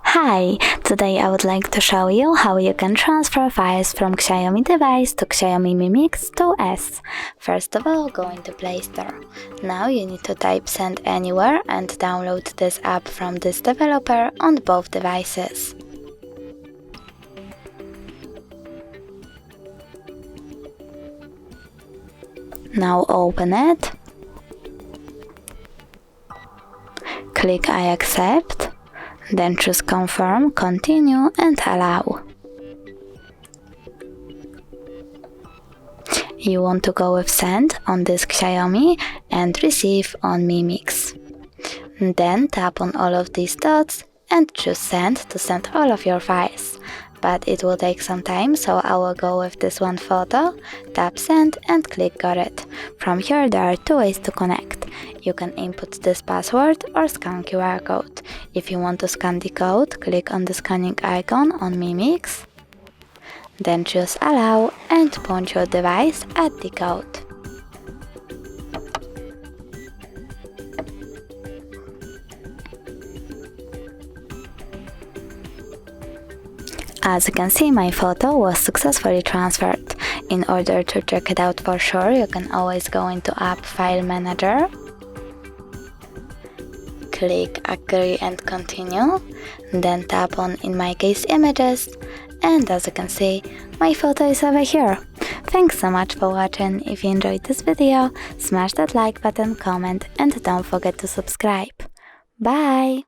Hi! Today I would like to show you how you can transfer files from Xiaomi device to Xiaomi Mi Mix 2S. First of all, go into Play Store. Now you need to type Send Anywhere and download this app from this developer on both devices. Now open it. Click I accept. Then choose Confirm, Continue and Allow. You want to go with Send on this Xiaomi and Receive on Mi Mix. Then tap on all of these dots and choose Send to send all of your files. But it will take some time, so I will go with this one photo, tap Send and click Got it. From here there are two ways to connect. You can input this password or scan QR code. If you want to scan the code, click on the scanning icon on Mi Mix. Then choose Allow and point your device at the code. As you can see, my photo was successfully transferred. In order to check it out for sure, you can always go into App File Manager. Click Agree and Continue, then tap on, in my case, Images, and as you can see, my photo is over here. Thanks so much for watching. If you enjoyed this video, smash that like button, comment, and don't forget to subscribe. Bye!